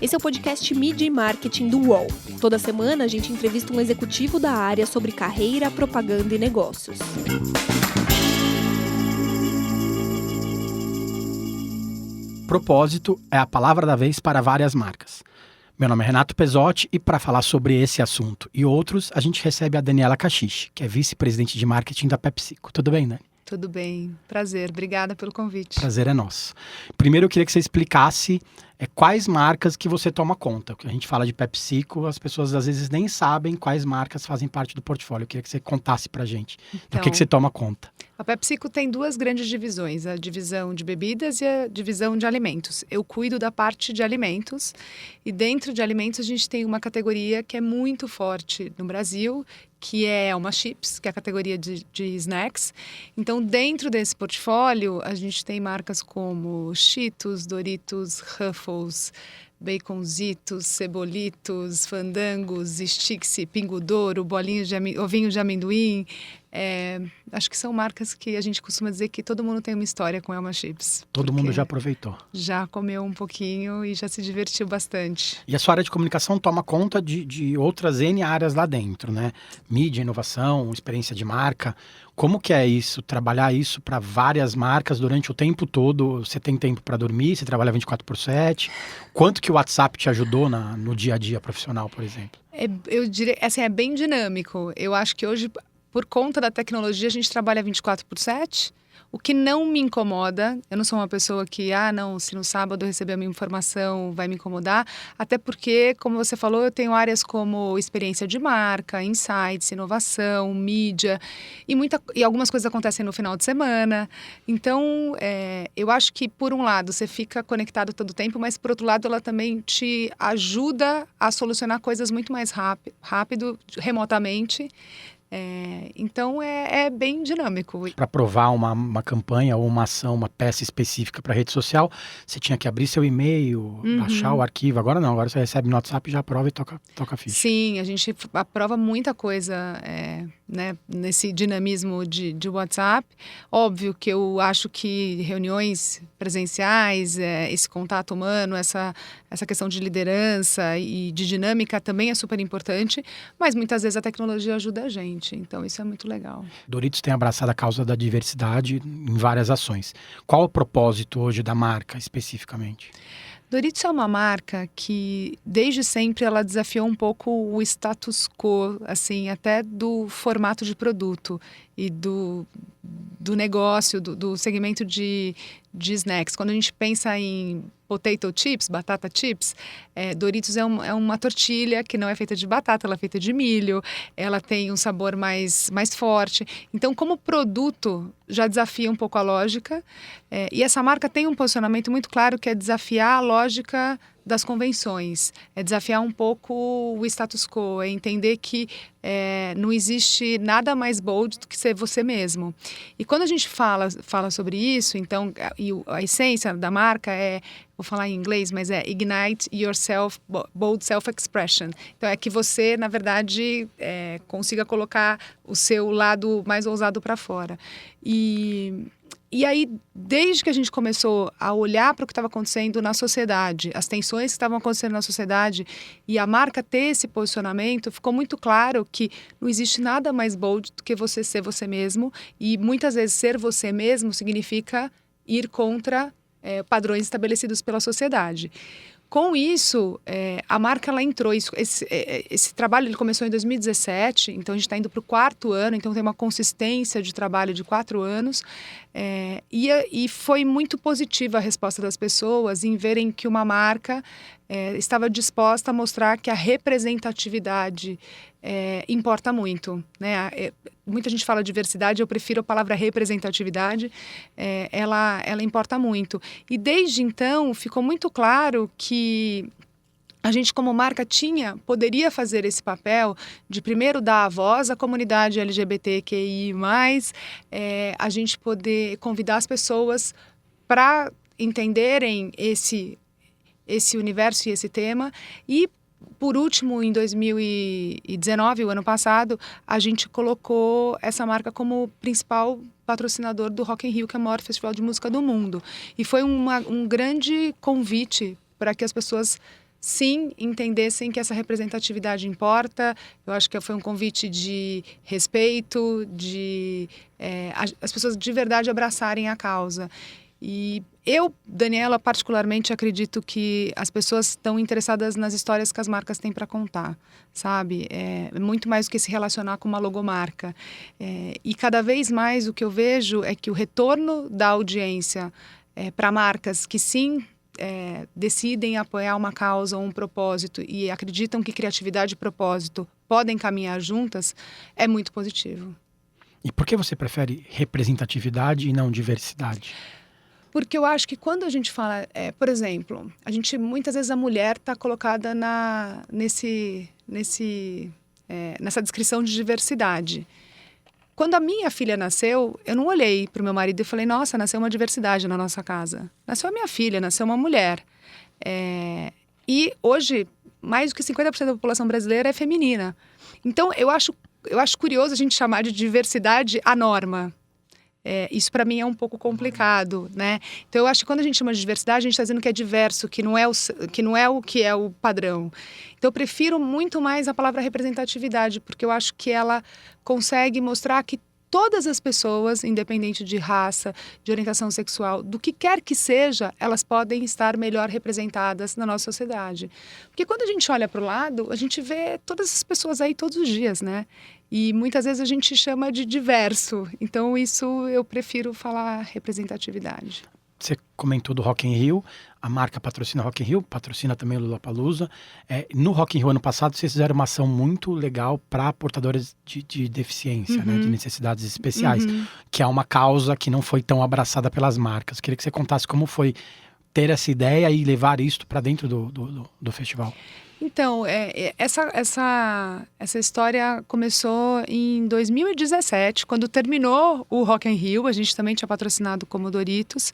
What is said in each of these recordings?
Esse é o podcast Mídia e Marketing do UOL. Toda semana a gente entrevista um executivo da área sobre carreira, propaganda e negócios. Propósito é a palavra da vez para várias marcas. Meu nome é Renato Pesotti e para falar sobre esse assunto e outros, a gente recebe a Daniela Cachiche, que é vice-presidente de marketing da PepsiCo. Tudo bem, Dani? Tudo bem, prazer, obrigada pelo convite. Prazer é nosso. Primeiro eu queria que você explicasse quais marcas que você toma conta. Porque a gente fala de PepsiCo, as pessoas às vezes nem sabem quais marcas fazem parte do portfólio. Eu queria que você contasse pra gente do que você toma conta. A PepsiCo tem duas grandes divisões, a divisão de bebidas e a divisão de alimentos. Eu cuido da parte de alimentos e dentro de alimentos a gente tem uma categoria que é muito forte no Brasil, que é Elma Chips, que é a categoria de snacks. Então, dentro desse portfólio, a gente tem marcas como Cheetos, Doritos, Ruffles, Baconzitos, Cebolitos, Fandangos, Stix, Pingo Douro, ovinho de amendoim. Acho que são marcas que a gente costuma dizer que todo mundo tem uma história com Elma Chips. Todo mundo já aproveitou. Já comeu um pouquinho e já se divertiu bastante. E a sua área de comunicação toma conta de outras N áreas lá dentro, né? Mídia, inovação, experiência de marca. Como que é isso? Trabalhar isso para várias marcas durante o tempo todo? Você tem tempo para dormir? Você trabalha 24/7? Quanto que o WhatsApp te ajudou no dia a dia profissional, por exemplo? Eu diria, assim, é bem dinâmico. Eu acho que hoje, por conta da tecnologia, a gente trabalha 24/7. O que não me incomoda, eu não sou uma pessoa que, se no sábado eu receber a minha informação vai me incomodar, até porque, como você falou, eu tenho áreas como experiência de marca, insights, inovação, mídia, e algumas coisas acontecem no final de semana. Então, eu acho que, por um lado, você fica conectado todo o tempo, mas, por outro lado, ela também te ajuda a solucionar coisas muito mais rápido, remotamente. Então é bem dinâmico. Para provar uma campanha ou uma ação, uma peça específica para rede social, você tinha que abrir seu e-mail, baixar o arquivo. Agora não, agora você recebe no WhatsApp, já aprova e toca a ficha. Sim, a gente aprova muita coisa nesse dinamismo de WhatsApp. Óbvio que eu acho que reuniões presenciais, esse contato humano, essa questão de liderança e de dinâmica também é super importante, mas muitas vezes a tecnologia ajuda a gente. Então, isso é muito legal. Doritos tem abraçado a causa da diversidade em várias ações. Qual o propósito hoje da marca, especificamente? Doritos é uma marca que, desde sempre, ela desafiou um pouco o status quo, assim, até do formato de produto e do negócio, do segmento de snacks. Quando a gente pensa em potato chips, batata chips, Doritos é uma tortilha que não é feita de batata, ela é feita de milho, ela tem um sabor mais forte. Então, como produto, já desafia um pouco a lógica. E essa marca tem um posicionamento muito claro que é desafiar a lógica das convenções, é desafiar um pouco o status quo, é entender que não existe nada mais bold do que ser você mesmo. E quando a gente fala sobre isso, então, a essência da marca vou falar em inglês, mas Ignite Your Bold Self-Expression. Então, é que você, na verdade, consiga colocar o seu lado mais ousado para fora. E aí, desde que a gente começou a olhar para o que estava acontecendo na sociedade, as tensões que estavam acontecendo na sociedade e a marca ter esse posicionamento, ficou muito claro que não existe nada mais bold do que você ser você mesmo, e muitas vezes ser você mesmo significa ir contra padrões estabelecidos pela sociedade. Com isso, a marca ela entrou, esse trabalho ele começou em 2017, então a gente está indo para o 4º ano, então tem uma consistência de trabalho de 4 anos, e foi muito positiva a resposta das pessoas em verem que uma marca estava disposta a mostrar que a representatividade importa muito, né? Muita gente fala diversidade, eu prefiro a palavra representatividade, ela importa muito. E desde então ficou muito claro que a gente, como marca, poderia fazer esse papel de primeiro dar a voz à comunidade LGBTQI+, a gente poder convidar as pessoas para entenderem esse universo e esse tema. E, por último, em 2019, o ano passado, a gente colocou essa marca como principal patrocinador do Rock in Rio, que é o maior festival de música do mundo. E foi um grande convite para que as pessoas sim, entendessem que essa representatividade importa. Eu acho que foi um convite de respeito, de as pessoas de verdade abraçarem a causa. E eu, Daniela, particularmente acredito que as pessoas estão interessadas nas histórias que as marcas têm para contar, sabe? É muito mais do que se relacionar com uma logomarca. E cada vez mais o que eu vejo é que o retorno da audiência para marcas que sim decidem apoiar uma causa ou um propósito e acreditam que criatividade e propósito podem caminhar juntas, é muito positivo. E por que você prefere representatividade e não diversidade? Porque eu acho que quando a gente fala, por exemplo, muitas vezes a mulher está colocada nessa descrição de diversidade. Quando a minha filha nasceu, eu não olhei para o meu marido e falei, nossa, nasceu uma diversidade na nossa casa. Nasceu a minha filha, nasceu uma mulher. E hoje, mais do que 50% da população brasileira é feminina. Então, eu acho curioso a gente chamar de diversidade a norma. Isso para mim é um pouco complicado, né? Então eu acho que quando a gente chama de diversidade, a gente está dizendo que é diverso, que não é o que é o padrão. Então eu prefiro muito mais a palavra representatividade, porque eu acho que ela consegue mostrar que todas as pessoas, independente de raça, de orientação sexual, do que quer que seja, elas podem estar melhor representadas na nossa sociedade. Porque quando a gente olha para o lado, a gente vê todas as pessoas aí todos os dias, né? E muitas vezes a gente chama de diverso. Então, isso eu prefiro falar representatividade. Você comentou do Rock in Rio, a marca patrocina Rock in Rio, patrocina também o Lollapalooza. No Rock in Rio, ano passado, vocês fizeram uma ação muito legal para portadores de deficiência, né, de necessidades especiais, que é uma causa que não foi tão abraçada pelas marcas. Queria que você contasse como foi ter essa ideia e levar isso para dentro do festival. Então, essa história começou em 2017, quando terminou o Rock in Rio. A gente também tinha patrocinado como Doritos.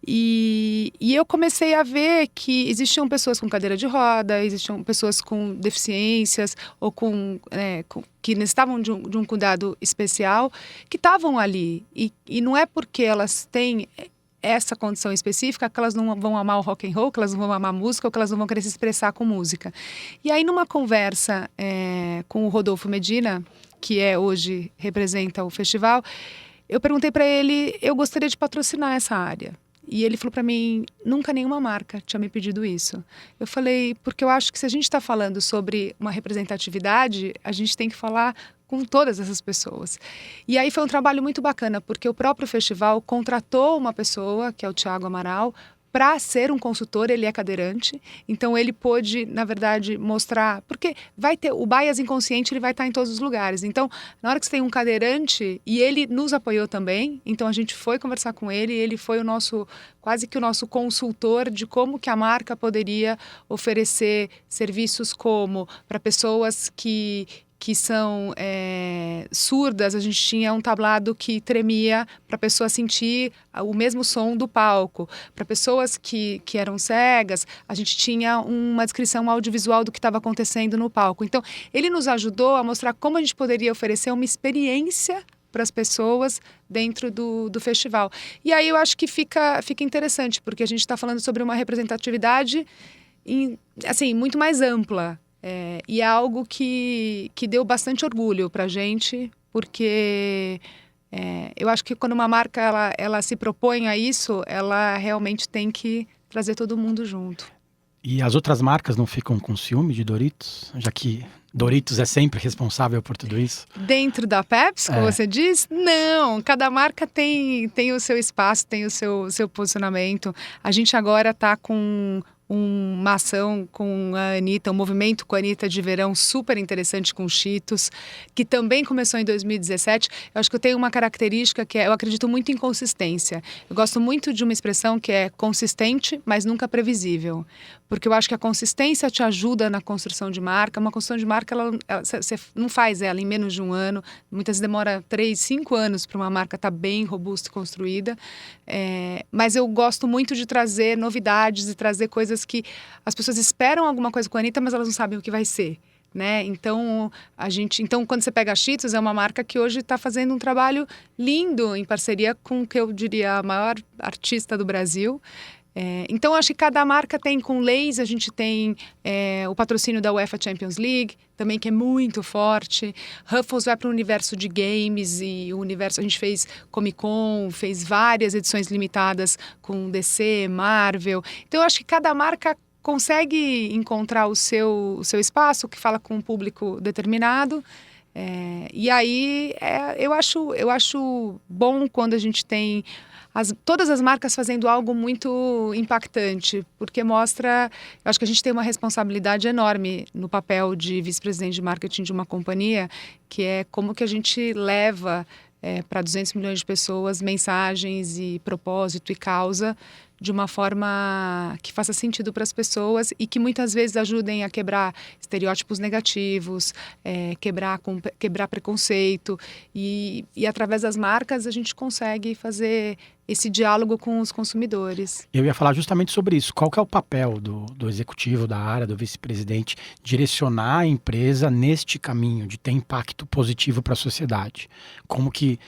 E eu comecei a ver que existiam pessoas com cadeira de roda, existiam pessoas com deficiências ou que necessitavam de um cuidado especial, que estavam ali. E não é porque elas têm essa condição específica que elas não vão amar o rock and roll, que elas não vão amar música ou que elas não vão querer se expressar com música. E aí, numa conversa com o Rodolfo Medina, que hoje representa o festival, eu perguntei para ele, eu gostaria de patrocinar essa área. E ele falou para mim, nunca nenhuma marca tinha me pedido isso. Eu falei, porque eu acho que se a gente está falando sobre uma representatividade, a gente tem que falar com todas essas pessoas. E aí foi um trabalho muito bacana, porque o próprio festival contratou uma pessoa, que é o Thiago Amaral, para ser um consultor. Ele é cadeirante, então ele pôde, na verdade, mostrar, porque vai ter o bias inconsciente, ele vai estar em todos os lugares. Então, na hora que você tem um cadeirante, e ele nos apoiou também, então a gente foi conversar com ele, e ele foi quase que o nosso consultor de como que a marca poderia oferecer serviços como para pessoas que são surdas. A gente tinha um tablado que tremia para a pessoa sentir o mesmo som do palco. Para pessoas que eram cegas, a gente tinha uma descrição audiovisual do que estava acontecendo no palco. Então, ele nos ajudou a mostrar como a gente poderia oferecer uma experiência para as pessoas dentro do festival. E aí eu acho que fica interessante, porque a gente está falando sobre uma representatividade assim, muito mais ampla. E é algo que deu bastante orgulho para a gente, porque eu acho que quando uma marca ela se propõe a isso, ela realmente tem que trazer todo mundo junto. E as outras marcas não ficam com ciúme de Doritos? Já que Doritos é sempre responsável por tudo isso? Dentro da Pepsi, como você diz? Não, cada marca tem o seu espaço, tem o seu posicionamento. A gente agora está com uma ação com a Anitta, um movimento com a Anitta de verão super interessante com Cheetos, que também começou em 2017. Eu acho que eu tenho uma característica que eu acredito muito em consistência. Eu gosto muito de uma expressão que é consistente, mas nunca previsível. Porque eu acho que a consistência te ajuda na construção de marca. Uma construção de marca, você não faz ela em menos de um ano. Muitas vezes demora 3, 5 anos para uma marca estar bem robusta e construída. Mas eu gosto muito de trazer novidades e trazer coisas que as pessoas esperam alguma coisa com a Anitta, mas elas não sabem o que vai ser, né? Então, quando você pega a Cheetos, é uma marca que hoje está fazendo um trabalho lindo em parceria com o que eu diria a maior artista do Brasil. Então, acho que cada marca tem, com leis, a gente tem o patrocínio da UEFA Champions League, também que é muito forte. Ruffles vai para o universo de games e o universo, a gente fez Comic Con, fez várias edições limitadas com DC, Marvel. Então, acho que cada marca consegue encontrar o seu espaço, que fala com um público determinado. E aí, eu acho bom quando a gente tem todas as marcas fazendo algo muito impactante, porque mostra, eu acho que a gente tem uma responsabilidade enorme no papel de vice-presidente de marketing de uma companhia, que é como que a gente leva para 200 milhões de pessoas mensagens e propósito e causa de uma forma que faça sentido para as pessoas e que muitas vezes ajudem a quebrar estereótipos negativos, quebrar preconceito e através das marcas a gente consegue fazer esse diálogo com os consumidores. Eu ia falar justamente sobre isso. Qual que é o papel do executivo da área, do vice-presidente, direcionar a empresa neste caminho de ter impacto positivo para a sociedade? Como que...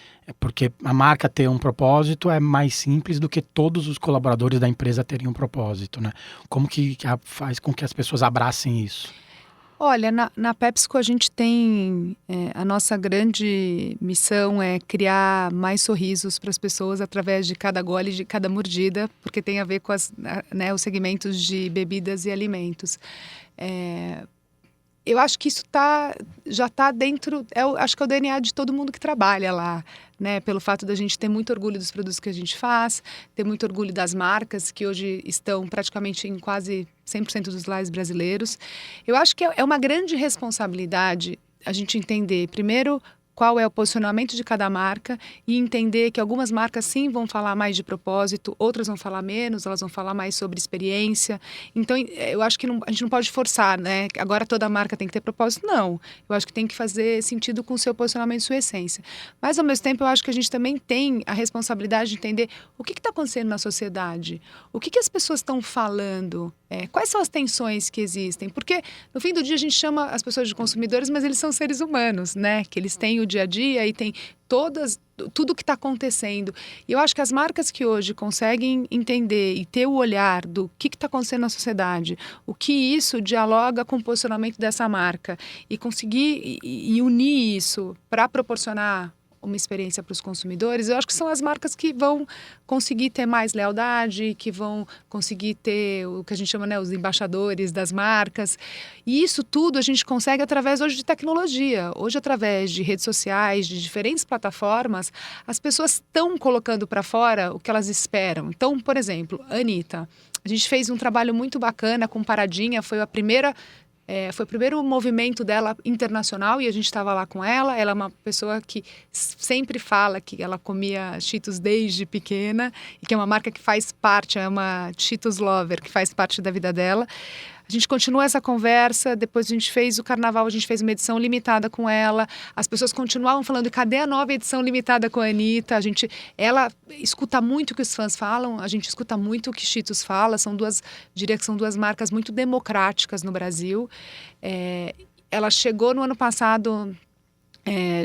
Porque a marca ter um propósito é mais simples do que todos os colaboradores da empresa terem um propósito, né? Como que faz com que as pessoas abracem isso? Olha, na PepsiCo a gente tem, a nossa grande missão é criar mais sorrisos para as pessoas através de cada gole, de cada mordida, porque tem a ver com os segmentos de bebidas e alimentos. Eu acho que isso já está dentro, acho que é o DNA de todo mundo que trabalha lá, né? Pelo fato da gente ter muito orgulho dos produtos que a gente faz, ter muito orgulho das marcas que hoje estão praticamente em quase 100% dos lares brasileiros. Eu acho que é uma grande responsabilidade a gente entender, primeiro, qual é o posicionamento de cada marca e entender que algumas marcas sim vão falar mais de propósito, outras vão falar menos, elas vão falar mais sobre experiência. Então, eu acho que a gente não pode forçar, né? Agora toda marca tem que ter propósito. Não. Eu acho que tem que fazer sentido com o seu posicionamento e sua essência. Mas, ao mesmo tempo, eu acho que a gente também tem a responsabilidade de entender o que está acontecendo na sociedade, o que as pessoas estão falando, quais são as tensões que existem. Porque, no fim do dia, a gente chama as pessoas de consumidores, mas eles são seres humanos, né? Que eles têm o dia a dia e tem tudo o que está acontecendo. E eu acho que as marcas que hoje conseguem entender e ter o olhar do que está acontecendo na sociedade, o que isso dialoga com o posicionamento dessa marca e conseguir e unir isso para proporcionar uma experiência para os consumidores, eu acho que são as marcas que vão conseguir ter mais lealdade, que vão conseguir ter o que a gente chama, né, os embaixadores das marcas. E isso tudo a gente consegue através hoje de tecnologia. Hoje, através de redes sociais, de diferentes plataformas, as pessoas estão colocando para fora o que elas esperam. Então, por exemplo, a Anitta. A gente fez um trabalho muito bacana com Paradinha, foi o primeiro movimento dela internacional e a gente estava lá com ela. Ela é uma pessoa que sempre fala que ela comia Cheetos desde pequena e que é uma marca que faz parte, é uma Cheetos Lover, que faz parte da vida dela. A gente continua essa conversa, depois a gente fez o carnaval, a gente fez uma edição limitada com ela, as pessoas continuavam falando, cadê a nova edição limitada com a Anitta? Ela escuta muito o que os fãs falam, a gente escuta muito o que Cheetos fala, diria que são duas marcas muito democráticas no Brasil. Ela chegou no ano passado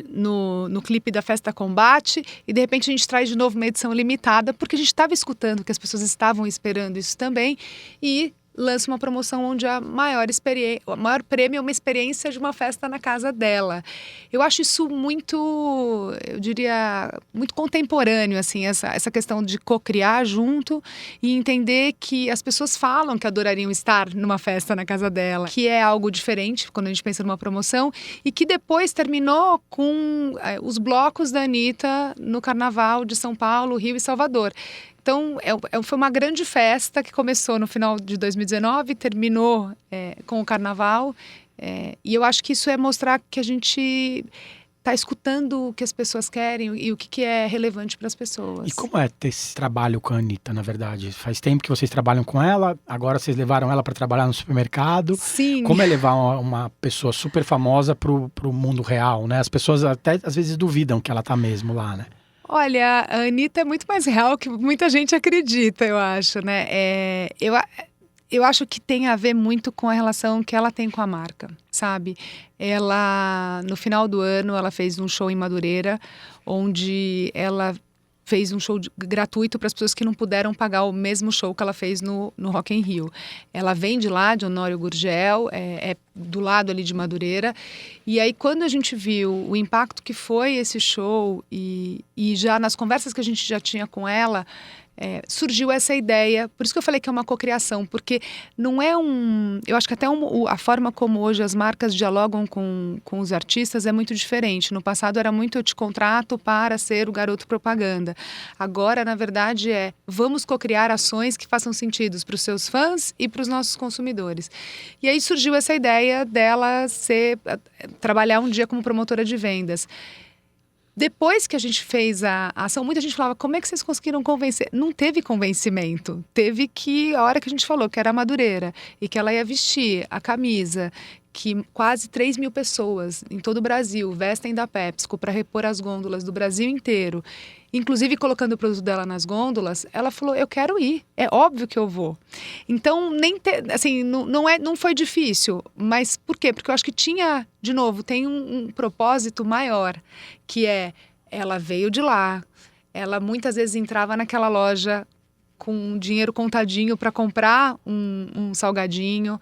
no clipe da Festa Combate e de repente a gente traz de novo uma edição limitada porque a gente estava escutando que as pessoas estavam esperando isso também e lança uma promoção onde o maior prêmio é uma experiência de uma festa na casa dela. Eu acho isso muito, eu diria, muito contemporâneo, assim, essa questão de co-criar junto e entender que as pessoas falam que adorariam estar numa festa na casa dela, que é algo diferente quando a gente pensa numa promoção e que depois terminou com os blocos da Anitta no Carnaval de São Paulo, Rio e Salvador. Então, foi uma grande festa que começou no final de 2019, terminou com o Carnaval. E eu acho que isso é mostrar que a gente está escutando o que as pessoas querem e o que é relevante para as pessoas. E como é ter esse trabalho com a Anitta, na verdade? Faz tempo que vocês trabalham com ela, agora vocês levaram ela para trabalhar no supermercado. Sim. Como é levar uma pessoa super famosa para o mundo real, né? As pessoas até às vezes duvidam que ela está mesmo lá, né? Olha, a Anitta é muito mais real que muita gente acredita, eu acho, né? Eu acho que tem a ver muito com a relação que ela tem com a marca, sabe? Ela, no final do ano, ela fez um show em Madureira, onde ela fez um show gratuito para as pessoas que não puderam pagar o mesmo show que ela fez no Rock in Rio. Ela vem de lá, de Honório Gurgel, é do lado ali de Madureira. E aí, quando a gente viu o impacto que foi esse show e já nas conversas que a gente já tinha com ela, surgiu essa ideia. Por isso que eu falei que é uma cocriação, porque não é eu acho que até a forma como hoje as marcas dialogam com os artistas é muito diferente. No passado era muito: eu te contrato para ser o garoto propaganda. Agora, na verdade, vamos cocriar ações que façam sentido para os seus fãs e para os nossos consumidores. E aí surgiu essa ideia dela trabalhar um dia como promotora de vendas. Depois que a gente fez a ação, muita gente falava: como é que vocês conseguiram convencer? Não teve convencimento. Teve que, a hora que a gente falou que era a Madureira e que ela ia vestir a camisa que quase 3 mil pessoas em todo o Brasil vestem da PepsiCo para repor as gôndolas do Brasil inteiro, inclusive colocando o produto dela nas gôndolas, ela falou: eu quero ir, é óbvio que eu vou. Então, não foi difícil, mas por quê? Porque eu acho que tinha, de novo, tem um propósito maior, que ela veio de lá, ela muitas vezes entrava naquela loja com dinheiro contadinho para comprar um salgadinho.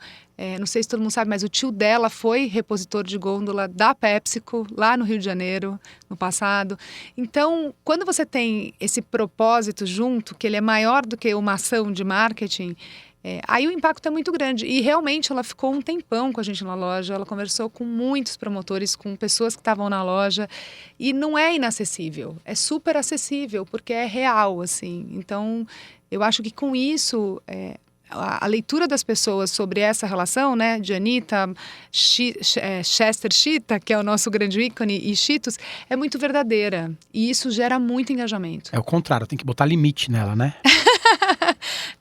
Não sei se todo mundo sabe, mas o tio dela foi repositor de gôndola da PepsiCo lá no Rio de Janeiro, no passado. Então, quando você tem esse propósito junto, que ele é maior do que uma ação de marketing, aí o impacto é muito grande. E realmente ela ficou um tempão com a gente na loja, ela conversou com muitos promotores, com pessoas que estavam na loja, e não é inacessível, é super acessível, porque é real, assim. Então, eu acho que com isso, a leitura das pessoas sobre essa relação, né, de Anitta, Chester Cheetah, que é o nosso grande ícone, e Cheetos, é muito verdadeira. E isso gera muito engajamento. É o contrário, tem que botar limite nela, né?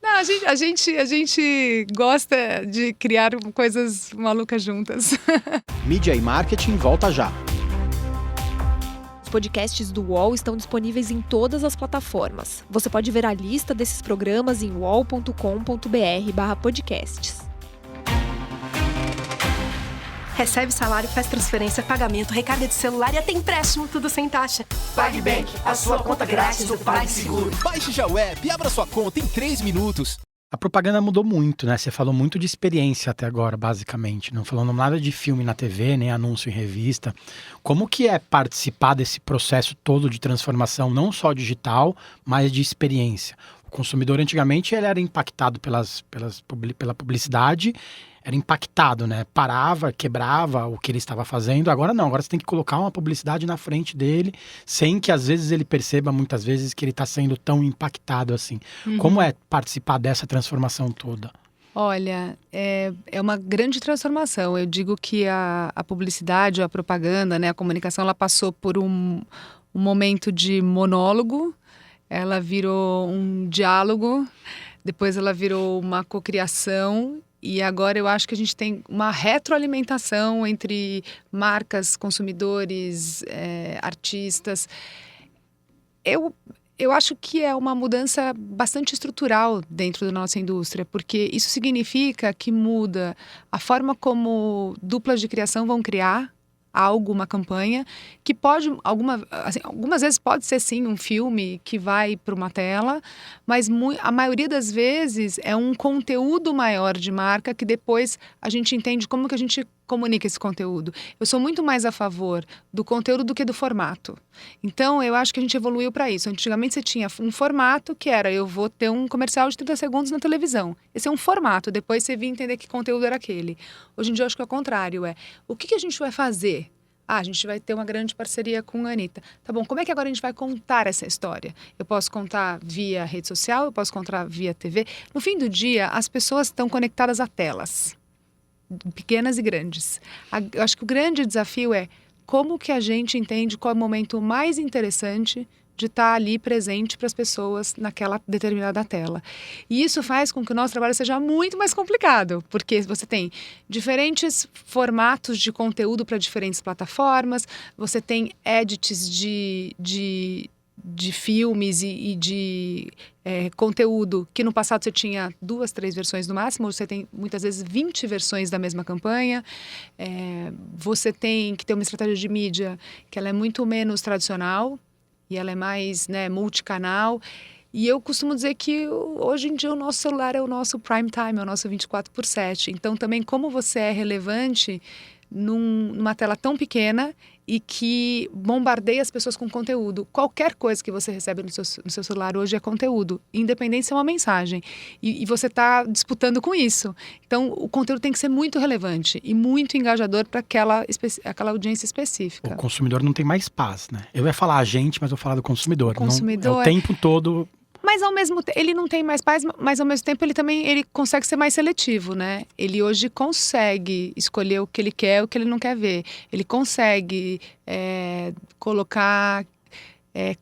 Não, a gente gosta de criar coisas malucas juntas. Mídia e marketing volta já. Os podcasts do UOL estão disponíveis em todas as plataformas. Você pode ver a lista desses programas em uol.com.br/podcasts. Recebe salário, faz transferência, pagamento, recarga de celular e até empréstimo, tudo sem taxa. PagBank, a sua conta grátis do PagSeguro. Baixe já o app e abra sua conta em 3 minutos. A propaganda mudou muito, né? Você falou muito de experiência até agora, basicamente. Não falando nada de filme na TV, nem anúncio em revista. Como que é participar desse processo todo de transformação, não só digital, mas de experiência? O consumidor, antigamente, ele era impactado pela publicidade, era impactado, né? Parava, quebrava o que ele estava fazendo. Agora não, agora você tem que colocar uma publicidade na frente dele, sem que às vezes ele perceba, muitas vezes, que ele está sendo tão impactado assim. Uhum. Como é participar dessa transformação toda? Olha, é uma grande transformação. Eu digo que a publicidade, a propaganda, né, a comunicação, ela passou por um momento de monólogo, ela virou um diálogo, depois ela virou uma cocriação. E agora eu acho que a gente tem uma retroalimentação entre marcas, consumidores, artistas. Eu acho que é uma mudança bastante estrutural dentro da nossa indústria, porque isso significa que muda a forma como duplas de criação vão criar algo, uma campanha, que pode, algumas vezes pode ser sim um filme que vai para uma tela, mas a maioria das vezes é um conteúdo maior de marca que depois a gente entende como que a gente comunica esse conteúdo. Eu sou muito mais a favor do conteúdo do que do formato. Então, eu acho que a gente evoluiu para isso. Antigamente você tinha um formato que era: eu vou ter um comercial de 30 segundos na televisão. Esse é um formato, depois você vinha entender que conteúdo era aquele. Hoje em dia eu acho que é o contrário, o que a gente vai fazer? A gente vai ter uma grande parceria com a Anitta. Tá bom, como é que agora a gente vai contar essa história? Eu posso contar via rede social, eu posso contar via TV. No fim do dia, as pessoas estão conectadas a telas, pequenas e grandes. Eu acho que o grande desafio é como que a gente entende qual é o momento mais interessante de estar ali presente para as pessoas naquela determinada tela. E isso faz com que o nosso trabalho seja muito mais complicado, porque você tem diferentes formatos de conteúdo para diferentes plataformas, você tem edits de filmes e de conteúdo que no passado você tinha 2, 3 versões no máximo, hoje você tem muitas vezes 20 versões da mesma campanha. Você tem que ter uma estratégia de mídia que ela é muito menos tradicional. e ela é mais, né, multicanal. E eu costumo dizer que hoje em dia o nosso celular é o nosso prime time, é o nosso 24/7. Então também como você é relevante numa tela tão pequena e que bombardeia as pessoas com conteúdo. Qualquer coisa que você recebe no seu celular hoje é conteúdo, independente se é uma mensagem. E você está disputando com isso. Então, o conteúdo tem que ser muito relevante e muito engajador para aquela audiência específica. O consumidor não tem mais paz, né? Eu ia falar a gente, mas eu vou falar do consumidor. O consumidor não, é o tempo todo... Mas ao mesmo tempo, ele não tem mais paz, mas ao mesmo tempo ele consegue ser mais seletivo, né? Ele hoje consegue escolher o que ele quer, o que ele não quer ver. Ele consegue colocar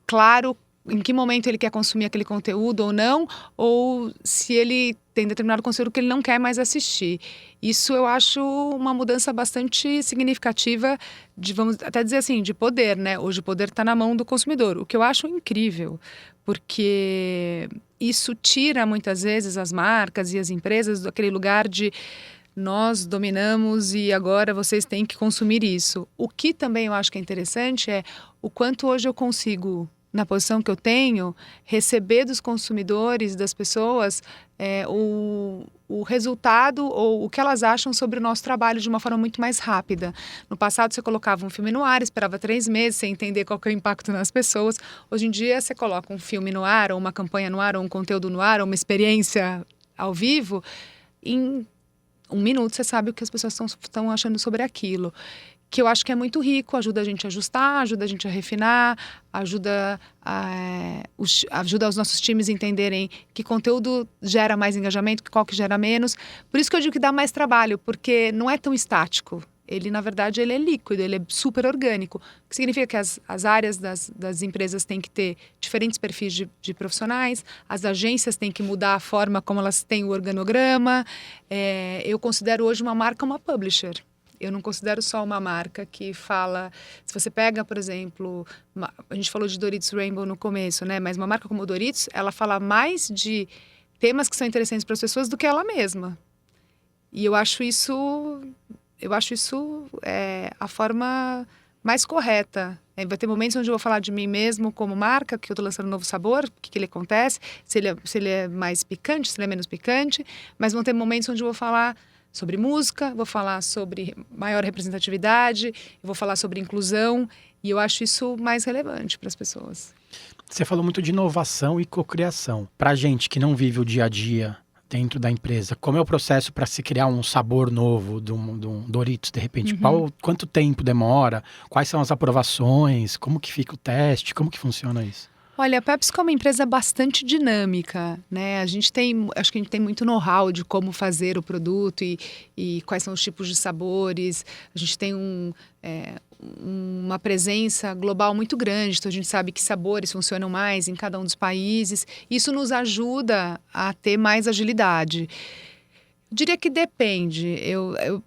claro em que momento ele quer consumir aquele conteúdo ou não, ou se ele tem determinado conteúdo que ele não quer mais assistir. Isso eu acho uma mudança bastante significativa de, vamos até dizer assim, de poder, né? Hoje o poder está na mão do consumidor, o que eu acho incrível, porque isso tira muitas vezes as marcas e as empresas daquele lugar de nós dominamos e agora vocês têm que consumir isso. O que também eu acho que é interessante é o quanto hoje eu consigo, na posição que eu tenho, receber dos consumidores, das pessoas, o resultado ou o que elas acham sobre o nosso trabalho de uma forma muito mais rápida. No passado, você colocava um filme no ar, esperava 3 meses sem entender qual que é o impacto nas pessoas. Hoje em dia, você coloca um filme no ar, ou uma campanha no ar, ou um conteúdo no ar, ou uma experiência ao vivo, em 1 minuto você sabe o que as pessoas estão achando sobre aquilo. Que eu acho que é muito rico, ajuda a gente a ajustar, ajuda a gente a refinar, ajuda os nossos times a entenderem que conteúdo gera mais engajamento, qual que gera menos. Por isso que eu digo que dá mais trabalho, porque não é tão estático. Ele, na verdade, ele é líquido, ele é super orgânico. O que significa que as áreas das empresas têm que ter diferentes perfis de profissionais, as agências têm que mudar a forma como elas têm o organograma. Eu considero hoje uma marca uma publisher. Eu não considero só uma marca que fala... Se você pega, por exemplo... A gente falou de Doritos Rainbow no começo, né? Mas uma marca como o Doritos, ela fala mais de temas que são interessantes para as pessoas do que ela mesma. E eu acho isso a forma mais correta. Vai ter momentos onde eu vou falar de mim mesmo como marca, que eu estou lançando um novo sabor, o que ele acontece, se ele é mais picante, se ele é menos picante. Mas vão ter momentos onde eu vou falar sobre música, vou falar sobre maior representatividade, eu vou falar sobre inclusão, e eu acho isso mais relevante para as pessoas. Você falou muito de inovação e cocriação. Para gente que não vive o dia a dia dentro da empresa, como é o processo para se criar um sabor novo de um Doritos, de repente? Quanto tempo demora? Quais são as aprovações? Como que fica o teste? Como que funciona isso? Olha, a PepsiCo é uma empresa bastante dinâmica, né? Acho que a gente tem muito know-how de como fazer o produto e quais são os tipos de sabores. A gente tem uma presença global muito grande, então a gente sabe que sabores funcionam mais em cada um dos países. Isso nos ajuda a ter mais agilidade. Diria que depende.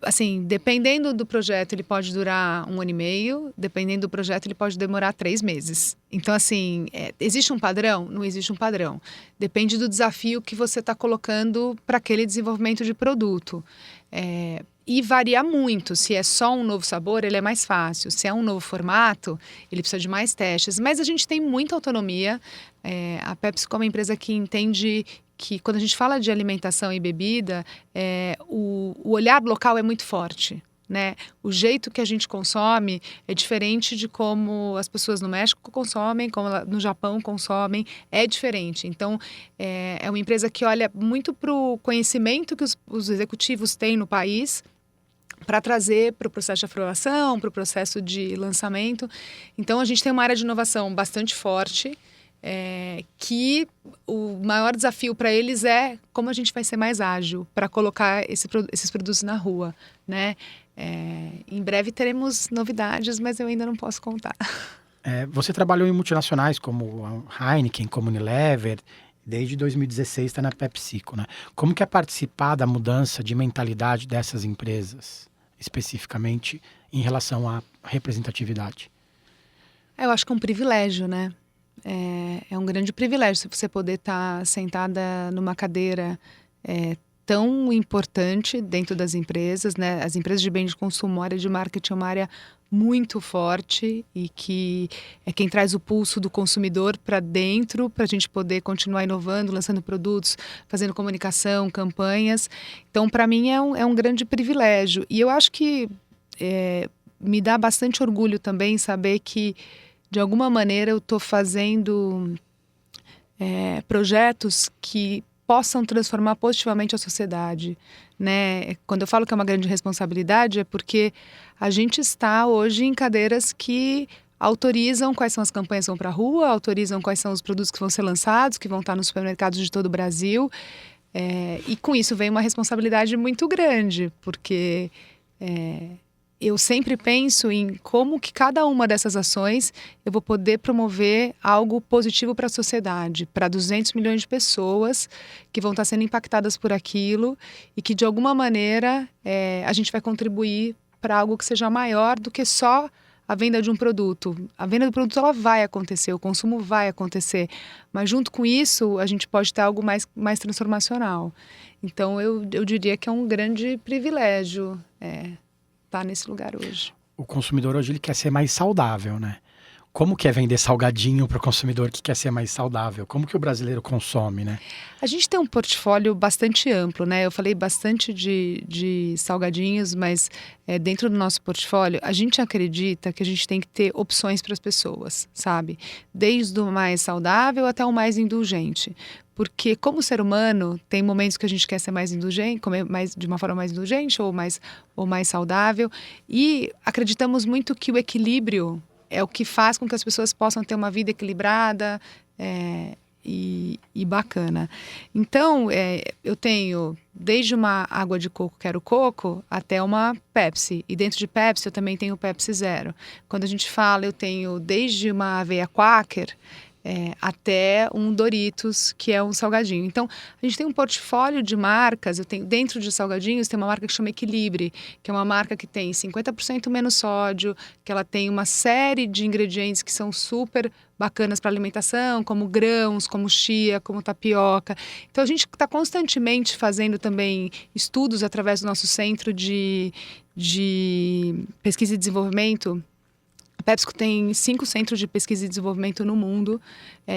Assim, dependendo do projeto, ele pode durar 1 ano e meio. Dependendo do projeto, ele pode demorar 3 meses. Então, assim, existe um padrão? Não existe um padrão. Depende do desafio que você está colocando para aquele desenvolvimento de produto. E varia muito. Se é só um novo sabor, ele é mais fácil. Se é um novo formato, ele precisa de mais testes. Mas a gente tem muita autonomia. A PepsiCo é uma empresa que entende que quando a gente fala de alimentação e bebida, o olhar local é muito forte, né? O jeito que a gente consome é diferente de como as pessoas no México consomem, como no Japão consomem, é diferente. Então, é uma empresa que olha muito para o conhecimento que os executivos têm no país, para trazer para o processo de aprovação, para o processo de lançamento. Então, a gente tem uma área de inovação bastante forte, que o maior desafio para eles é como a gente vai ser mais ágil para colocar esses produtos na rua, né? Em breve teremos novidades, mas eu ainda não posso contar. Você trabalhou em multinacionais como a Heineken, como Unilever, desde 2016 está na PepsiCo, né? Como que é participar da mudança de mentalidade dessas empresas, especificamente em relação à representatividade? Eu acho que é um privilégio, né? É um grande privilégio você poder estar sentada numa cadeira tão importante dentro das empresas, né? As empresas de bem de consumo, a área de marketing é uma área muito forte e que é quem traz o pulso do consumidor para dentro, para a gente poder continuar inovando, lançando produtos, fazendo comunicação, campanhas. Então, para mim, é um grande privilégio. E eu acho que me dá bastante orgulho também saber que, de alguma maneira, eu estou fazendo projetos que possam transformar positivamente a sociedade, né? Quando eu falo que é uma grande responsabilidade, é porque a gente está hoje em cadeiras que autorizam quais são as campanhas que vão para a rua, autorizam quais são os produtos que vão ser lançados, que vão estar nos supermercados de todo o Brasil. E com isso vem uma responsabilidade muito grande, porque eu sempre penso em como que cada uma dessas ações eu vou poder promover algo positivo para a sociedade, para 200 milhões de pessoas que vão estar sendo impactadas por aquilo e que de alguma maneira a gente vai contribuir para algo que seja maior do que só a venda de um produto. A venda do produto ela vai acontecer, o consumo vai acontecer, mas junto com isso a gente pode ter algo mais transformacional. Então eu diria que é um grande privilégio estar nesse lugar hoje. O consumidor hoje ele quer ser mais saudável, né? Como que é vender salgadinho para o consumidor que quer ser mais saudável? Como que o brasileiro consome, né? A gente tem um portfólio bastante amplo, né? Eu falei bastante de salgadinhos, mas dentro do nosso portfólio, a gente acredita que a gente tem que ter opções para as pessoas, sabe? Desde o mais saudável até o mais indulgente. Porque como ser humano, tem momentos que a gente quer ser mais indulgente, comer de uma forma mais indulgente ou mais saudável. E acreditamos muito que o equilíbrio é o que faz com que as pessoas possam ter uma vida equilibrada e bacana. Então, eu tenho desde uma água de coco, quero coco, até uma Pepsi. E dentro de Pepsi eu também tenho Pepsi Zero. Quando a gente fala, eu tenho desde uma aveia Quaker até um Doritos, que é um salgadinho. Então, a gente tem um portfólio de marcas. Eu tenho, dentro de salgadinhos, tem uma marca que chama Equilibre, que é uma marca que tem 50% menos sódio, que ela tem uma série de ingredientes que são super bacanas para alimentação, como grãos, como chia, como tapioca. Então, a gente está constantemente fazendo também estudos através do nosso centro de pesquisa e desenvolvimento. A PepsiCo tem 5 centros de pesquisa e desenvolvimento no mundo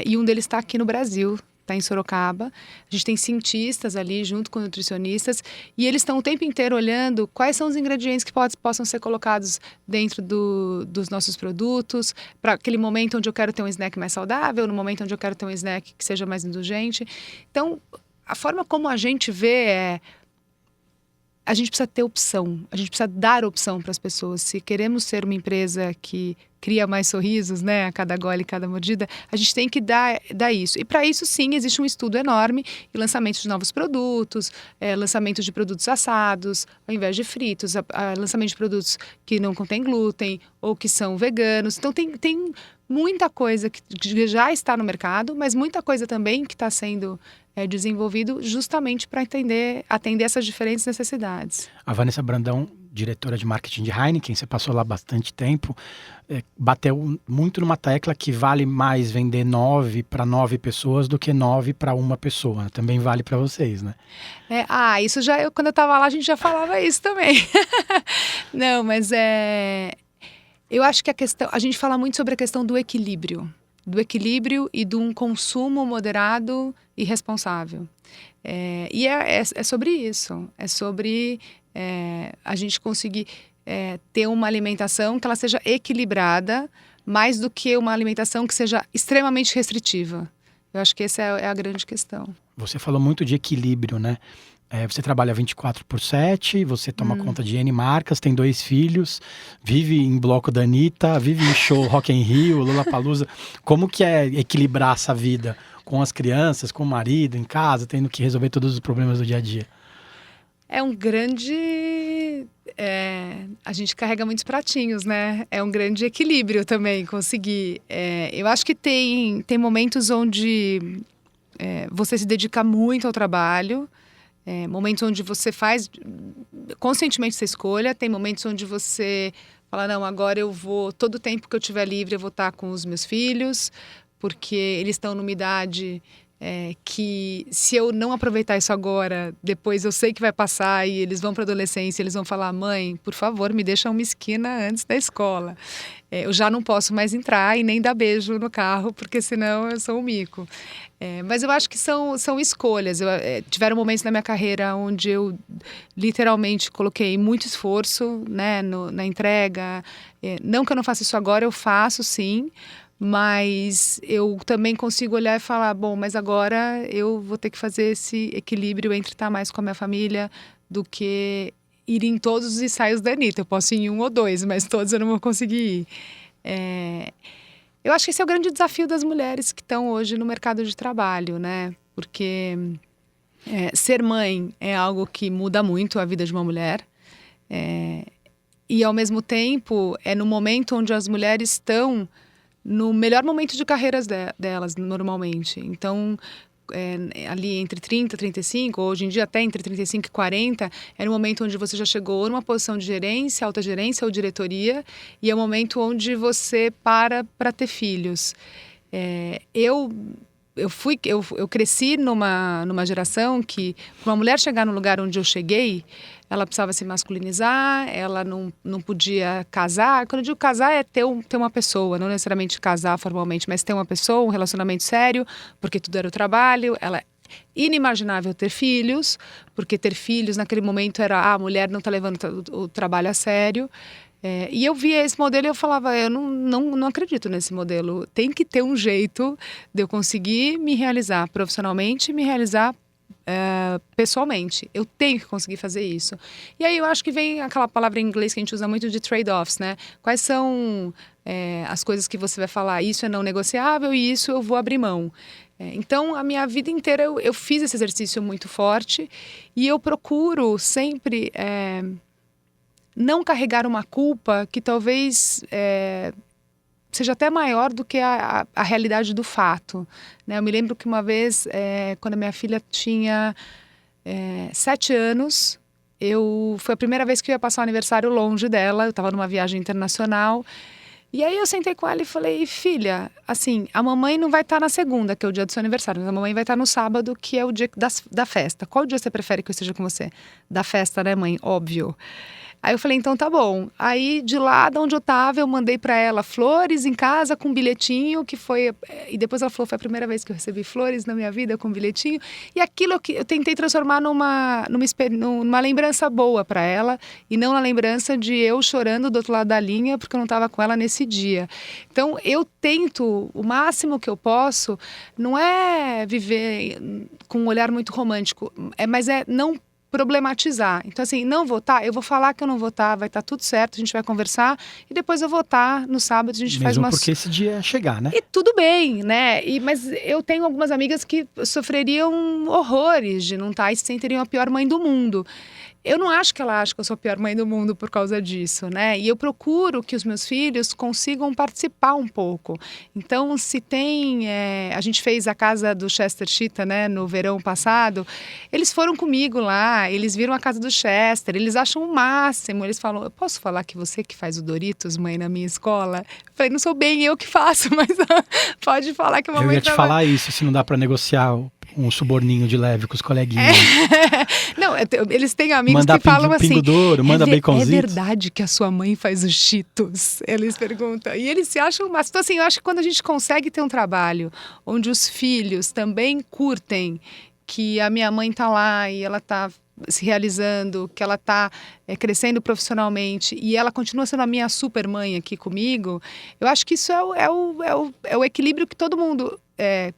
e um deles está aqui no Brasil, está em Sorocaba. A gente tem cientistas ali junto com nutricionistas e eles estão o tempo inteiro olhando quais são os ingredientes que possam ser colocados dentro dos nossos produtos, para aquele momento onde eu quero ter um snack mais saudável, no momento onde eu quero ter um snack que seja mais indulgente. Então, a forma como a gente vê a gente precisa ter opção, a gente precisa dar opção para as pessoas. Se queremos ser uma empresa que cria mais sorrisos, né, a cada gole, cada mordida, a gente tem que dar isso. E para isso, sim, existe um estudo enorme e lançamento de novos produtos, lançamento de produtos assados, ao invés de fritos, lançamento de produtos que não contêm glúten ou que são veganos. Então, tem muita coisa que já está no mercado, mas muita coisa também que está sendo desenvolvido justamente para atender essas diferentes necessidades. A Vanessa Brandão, diretora de marketing de Heineken, você passou lá bastante tempo, bateu muito numa tecla que vale mais vender 9 para 9 pessoas do que 9 para uma pessoa. Também vale para vocês, né? Isso já, quando eu estava lá, a gente já falava isso também. Não, mas eu acho que a gente fala muito sobre a questão do equilíbrio e de um consumo moderado e responsável. E é sobre isso, é sobre a gente conseguir ter uma alimentação que ela seja equilibrada, mais do que uma alimentação que seja extremamente restritiva. Eu acho que essa é a grande questão. Você falou muito de equilíbrio, né? Você trabalha 24/7, você toma conta de N marcas, tem 2 filhos, vive em bloco da Anitta, vive em show Rock in Rio, Lollapalooza. Como que é equilibrar essa vida com as crianças, com o marido, em casa, tendo que resolver todos os problemas do dia a dia? É um grande... a gente carrega muitos pratinhos, né? É um grande equilíbrio também conseguir. Eu acho que tem momentos onde você se dedica muito ao trabalho, momentos onde você faz conscientemente essa escolha, tem momentos onde você fala, não, agora todo o tempo que eu tiver livre eu vou estar com os meus filhos, porque eles estão numa idade que se eu não aproveitar isso agora, depois eu sei que vai passar e eles vão para a adolescência, eles vão falar, mãe, por favor, me deixa uma esquina antes da escola. Eu já não posso mais entrar e nem dar beijo no carro, porque senão eu sou um mico. Mas eu acho que são escolhas. Tiveram momentos na minha carreira onde eu literalmente coloquei muito esforço, né, na entrega. Não que eu não faça isso agora, eu faço sim. Mas eu também consigo olhar e falar, bom, mas agora eu vou ter que fazer esse equilíbrio entre estar mais com a minha família do que ir em todos os ensaios da Anitta. Eu posso ir em 1 ou 2, mas todos eu não vou conseguir ir. Eu acho que esse é o grande desafio das mulheres que estão hoje no mercado de trabalho, né? Porque ser mãe é algo que muda muito a vida de uma mulher. E, ao mesmo tempo, é no momento onde as mulheres estão no melhor momento de carreiras delas, normalmente. Então, ali entre 30 e 35, hoje em dia até entre 35 e 40, é no momento onde você já chegou numa posição de gerência, alta gerência ou diretoria, e é o momento onde você para ter filhos. Eu cresci numa geração que, para uma mulher chegar no lugar onde eu cheguei, ela precisava se masculinizar, ela não podia casar. Quando eu digo casar é ter uma pessoa, não necessariamente casar formalmente, mas ter uma pessoa, um relacionamento sério, porque tudo era o trabalho. Ela é inimaginável ter filhos, porque ter filhos naquele momento era a mulher não está levando o trabalho a sério. E eu via esse modelo e eu falava, eu não acredito nesse modelo. Tem que ter um jeito de eu conseguir me realizar profissionalmente e me realizar pessoalmente. Eu tenho que conseguir fazer isso. E aí eu acho que vem aquela palavra em inglês que a gente usa muito de trade-offs, né? Quais são as coisas que você vai falar, isso é não negociável e isso eu vou abrir mão. Então, a minha vida inteira eu fiz esse exercício muito forte e eu procuro sempre não carregar uma culpa que talvez seja até maior do que a realidade do fato, né? Eu me lembro que uma vez, quando a minha filha tinha 7 anos, foi a primeira vez que eu ia passar o aniversário longe dela, eu estava numa viagem internacional, e aí eu sentei com ela e falei, filha, assim, a mamãe não vai estar na segunda, que é o dia do seu aniversário, mas a mamãe vai estar no sábado, que é o dia da festa. Qual dia você prefere que eu esteja com você? Da festa, né, mãe? Óbvio. Aí eu falei, então tá bom. Aí de lá de onde eu tava, eu mandei pra ela flores em casa com um bilhetinho, que foi... E depois ela falou, foi a primeira vez que eu recebi flores na minha vida com um bilhetinho. E aquilo que eu tentei transformar numa lembrança boa pra ela, e não na lembrança de eu chorando do outro lado da linha, porque eu não tava com ela nesse dia. Então eu tento, o máximo que eu posso, não é viver com um olhar muito romântico, mas é não problematizar. Então, assim, não votar, eu vou falar que eu não vou votar, vai estar tudo certo, a gente vai conversar e depois eu votar no sábado, a gente faz uma... Mesmo porque esse dia ia chegar, né? E tudo bem, né? Mas eu tenho algumas amigas que sofreriam horrores de não estar e se sentiriam a pior mãe do mundo. Eu não acho que ela acha que eu sou a pior mãe do mundo por causa disso, né? E eu procuro que os meus filhos consigam participar um pouco. Então, se tem... a gente fez a casa do Chester Cheetah, né? No verão passado. Eles foram comigo lá, eles viram a casa do Chester, eles acham o máximo. Eles falam, eu posso falar que você que faz o Doritos, mãe, na minha escola? Eu falei, não sou bem eu que faço, mas pode falar que a mamãe Eu ia te falar isso, se não dá para negociar um suborninho de leve com os coleguinhas. Não, eles têm amigos que falam assim... Pingo douro, manda baconzitos. É verdade que a sua mãe faz os Cheetos? Eles perguntam. E eles se acham... Mas, então, assim, eu acho que quando a gente consegue ter um trabalho onde os filhos também curtem que a minha mãe tá lá e ela tá se realizando, que ela tá crescendo profissionalmente e ela continua sendo a minha super mãe aqui comigo, eu acho que isso é o equilíbrio que todo mundo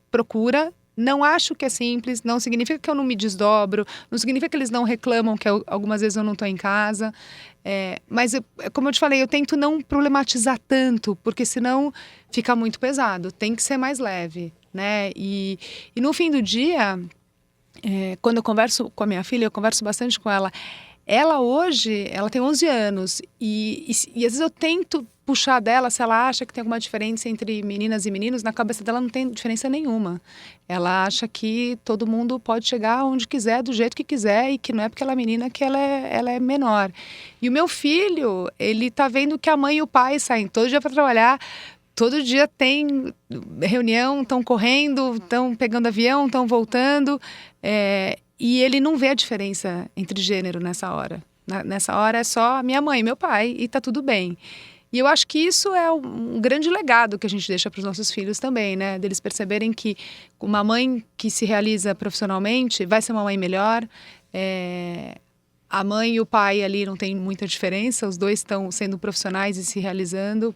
procura. Não acho que é simples, não significa que eu não me desdobro, não significa que eles não reclamam que algumas vezes eu não estou em casa. Mas, como eu te falei, eu tento não problematizar tanto, porque senão fica muito pesado, tem que ser mais leve, né? E no fim do dia, quando eu converso com a minha filha, eu converso bastante com ela. Ela hoje, ela tem 11 anos e às vezes eu tento puxar dela se ela acha que tem alguma diferença entre meninas e meninos. Na cabeça dela não tem diferença nenhuma. Ela acha que todo mundo pode chegar onde quiser, do jeito que quiser e que não é porque ela é menina que ela é menor. E o meu filho, ele tá vendo que a mãe e o pai saem todo dia para trabalhar todo dia tem reunião, estão correndo, estão pegando avião, estão voltando. E ele não vê a diferença entre gênero nessa hora. Nessa hora é só minha mãe e meu pai e tá tudo bem. E eu acho que isso é um grande legado que a gente deixa para os nossos filhos também, né? Deles perceberem que uma mãe que se realiza profissionalmente vai ser uma mãe melhor. A mãe e o pai ali não tem muita diferença, os dois estão sendo profissionais e se realizando.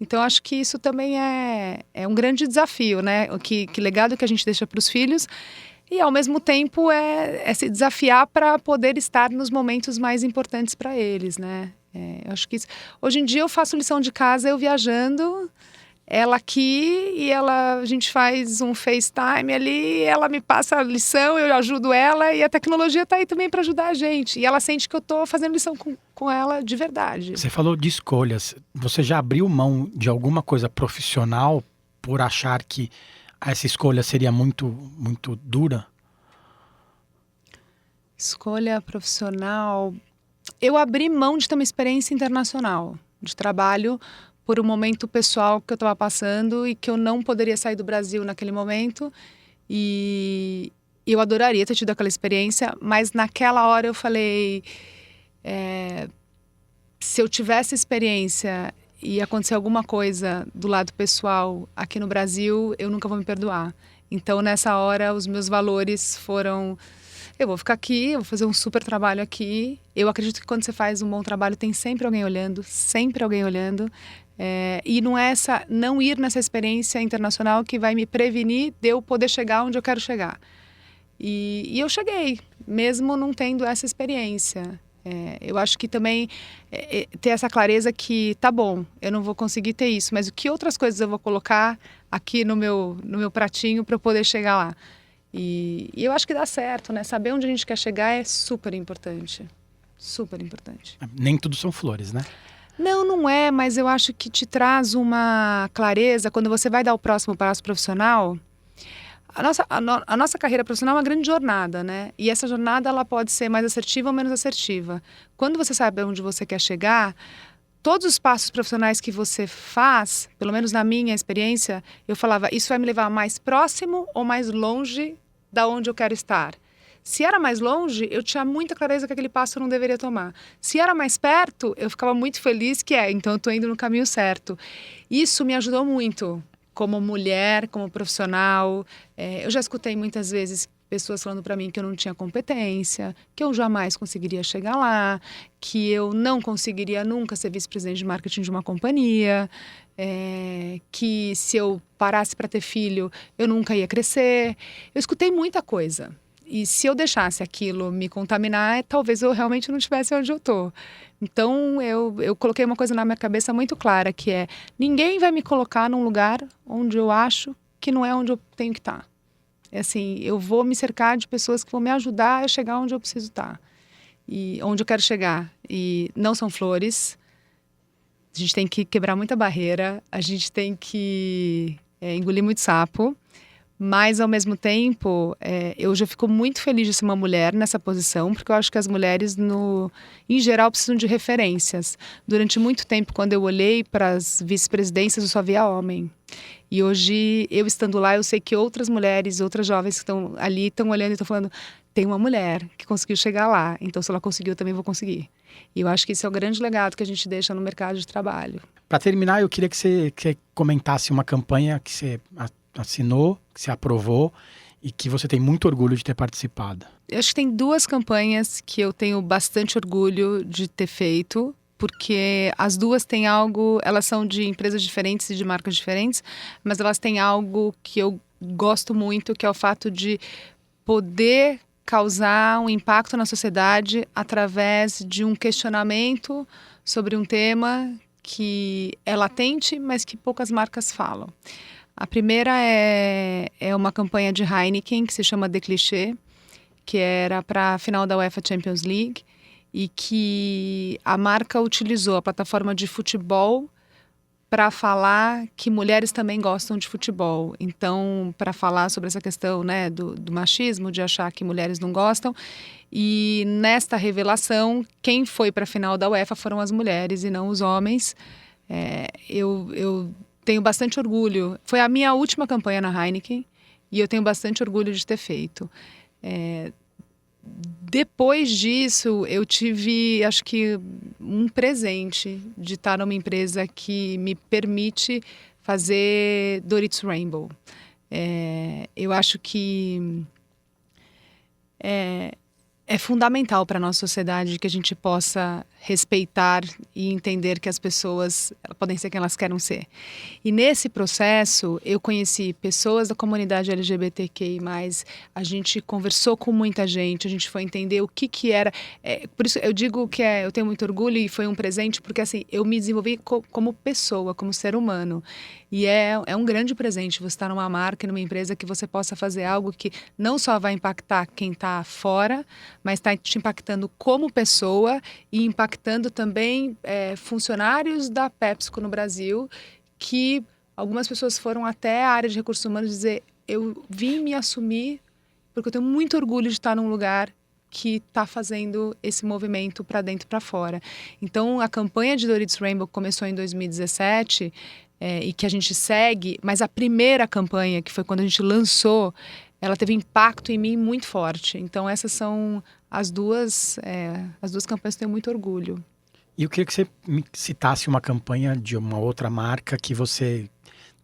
Então, acho que isso também é um grande desafio, né? Que legado que a gente deixa para os filhos. E, ao mesmo tempo, é se desafiar para poder estar nos momentos mais importantes para eles, né? Eu acho que isso... Hoje em dia eu faço lição de casa, eu viajando, ela aqui e a gente faz um FaceTime ali, ela me passa a lição, eu ajudo ela e a tecnologia está aí também para ajudar a gente. E ela sente que eu estou fazendo lição com ela de verdade. Você falou de escolhas. Você já abriu mão de alguma coisa profissional por achar que essa escolha seria muito, muito dura? Escolha profissional... Eu abri mão de ter uma experiência internacional de trabalho por um momento pessoal que eu estava passando e que eu não poderia sair do Brasil naquele momento. E eu adoraria ter tido aquela experiência, mas naquela hora eu falei... se eu tivesse experiência e acontecer alguma coisa do lado pessoal aqui no Brasil, eu nunca vou me perdoar. Então, nessa hora, os meus valores foram... Eu vou ficar aqui, eu vou fazer um super trabalho aqui. Eu acredito que quando você faz um bom trabalho, tem sempre alguém olhando, sempre alguém olhando. E não ir nessa experiência internacional que vai me prevenir de eu poder chegar onde eu quero chegar. E eu cheguei, mesmo não tendo essa experiência. Eu acho que também ter essa clareza que, tá bom, eu não vou conseguir ter isso, mas que outras coisas eu vou colocar aqui no meu pratinho para eu poder chegar lá. E eu acho que dá certo, né? Saber onde a gente quer chegar é super importante. Super importante. Nem tudo são flores, né? Não é, mas eu acho que te traz uma clareza quando você vai dar o próximo passo profissional. A nossa carreira profissional é uma grande jornada, né? E essa jornada ela pode ser mais assertiva ou menos assertiva. Quando você sabe onde você quer chegar, todos os passos profissionais que você faz, pelo menos na minha experiência, eu falava, isso vai me levar mais próximo ou mais longe da onde eu quero estar. Se era mais longe, eu tinha muita clareza que aquele passo eu não deveria tomar. Se era mais perto, eu ficava muito feliz então eu estou indo no caminho certo. Isso me ajudou muito, como mulher, como profissional. Eu já escutei muitas vezes pessoas falando para mim que eu não tinha competência, que eu jamais conseguiria chegar lá, que eu não conseguiria nunca ser vice-presidente de marketing de uma companhia, que se eu parasse para ter filho, eu nunca ia crescer. Eu escutei muita coisa. E se eu deixasse aquilo me contaminar, talvez eu realmente não estivesse onde eu estou. Então, eu coloquei uma coisa na minha cabeça muito clara, que ninguém vai me colocar num lugar onde eu acho que não é onde eu tenho que estar. Assim, eu vou me cercar de pessoas que vão me ajudar a chegar onde eu preciso estar. E onde eu quero chegar. E não são flores. A gente tem que quebrar muita barreira. A gente tem que engolir muito sapo. Mas, ao mesmo tempo, eu já fico muito feliz de ser uma mulher nessa posição, porque eu acho que as mulheres, em geral, precisam de referências. Durante muito tempo, quando eu olhei para as vice-presidências, eu só via homem. E hoje, eu estando lá, eu sei que outras mulheres, outras jovens que estão ali, estão olhando e estão falando, tem uma mulher que conseguiu chegar lá, então se ela conseguiu, eu também vou conseguir. E eu acho que esse é o grande legado que a gente deixa no mercado de trabalho. Para terminar, eu queria que você comentasse uma campanha que você assinou, que você aprovou e que você tem muito orgulho de ter participado. Eu acho que tem 2 campanhas que eu tenho bastante orgulho de ter feito, porque as 2 têm algo, elas são de empresas diferentes e de marcas diferentes, mas elas têm algo que eu gosto muito, que é o fato de poder causar um impacto na sociedade através de um questionamento sobre um tema que é latente, mas que poucas marcas falam. A primeira é uma campanha de Heineken que se chama The Cliché, que era para a final da UEFA Champions League e que a marca utilizou a plataforma de futebol para falar que mulheres também gostam de futebol. Então, para falar sobre essa questão, né, do machismo, de achar que mulheres não gostam. E nesta revelação, quem foi para a final da UEFA foram as mulheres e não os homens. Eu tenho bastante orgulho. Foi a minha última campanha na Heineken e eu tenho bastante orgulho de ter feito. Depois disso, eu tive, acho que, um presente de estar numa empresa que me permite fazer Doritos Rainbow. Eu acho que é fundamental para a nossa sociedade que a gente possa respeitar e entender que as pessoas podem ser quem elas querem ser. E nesse processo, eu conheci pessoas da comunidade LGBTQI+, a gente conversou com muita gente, a gente foi entender o que era. Por isso eu digo que eu tenho muito orgulho e foi um presente, porque assim, eu me desenvolvi como pessoa, como ser humano. E é um grande presente você estar numa marca, numa empresa que você possa fazer algo que não só vai impactar quem está fora, mas está te impactando como pessoa e impactando também funcionários da PepsiCo no Brasil, que algumas pessoas foram até a área de recursos humanos dizer: eu vim me assumir porque eu tenho muito orgulho de estar num lugar que está fazendo esse movimento para dentro e para fora. Então, a campanha de Doritos Rainbow começou em 2017 e que a gente segue, mas a primeira campanha, que foi quando a gente lançou, ela teve impacto em mim muito forte. Então, essas são as duas campanhas que eu tenho muito orgulho. E eu queria que você me citasse uma campanha de uma outra marca que você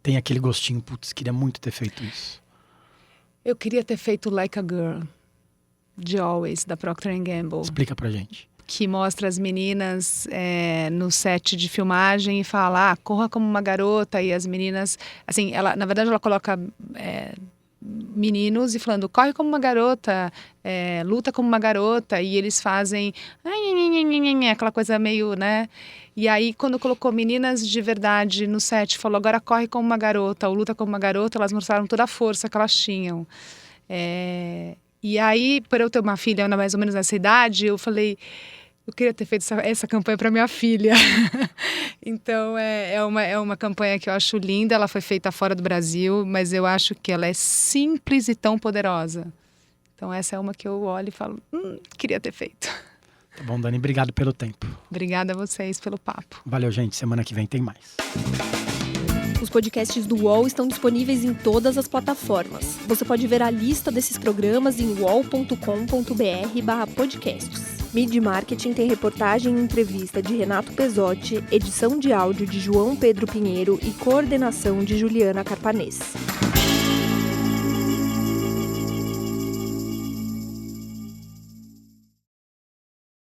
tem aquele gostinho, putz, queria muito ter feito isso. Eu queria ter feito Like a Girl, de Always, da Procter & Gamble. Explica pra gente. Que mostra as meninas no set de filmagem e fala, corra como uma garota. E as meninas, assim, na verdade ela coloca meninos e falando, corre como uma garota, luta como uma garota. E eles fazem aquela coisa meio, né? E aí, quando colocou meninas de verdade no set, falou, agora corre como uma garota, ou luta como uma garota, elas mostraram toda a força que elas tinham. E aí, por eu ter uma filha mais ou menos nessa idade, eu falei, eu queria ter feito essa campanha para minha filha. Então, é uma campanha que eu acho linda, ela foi feita fora do Brasil, mas eu acho que ela é simples e tão poderosa. Então, essa é uma que eu olho e falo, queria ter feito. Tá bom, Dani, obrigado pelo tempo. Obrigada a vocês pelo papo. Valeu, gente. Semana que vem tem mais. Os podcasts do UOL estão disponíveis em todas as plataformas. Você pode ver a lista desses programas em uol.com.br/podcasts. Mid Marketing tem reportagem e entrevista de Renato Pesotti, edição de áudio de João Pedro Pinheiro e coordenação de Juliana Carpanês.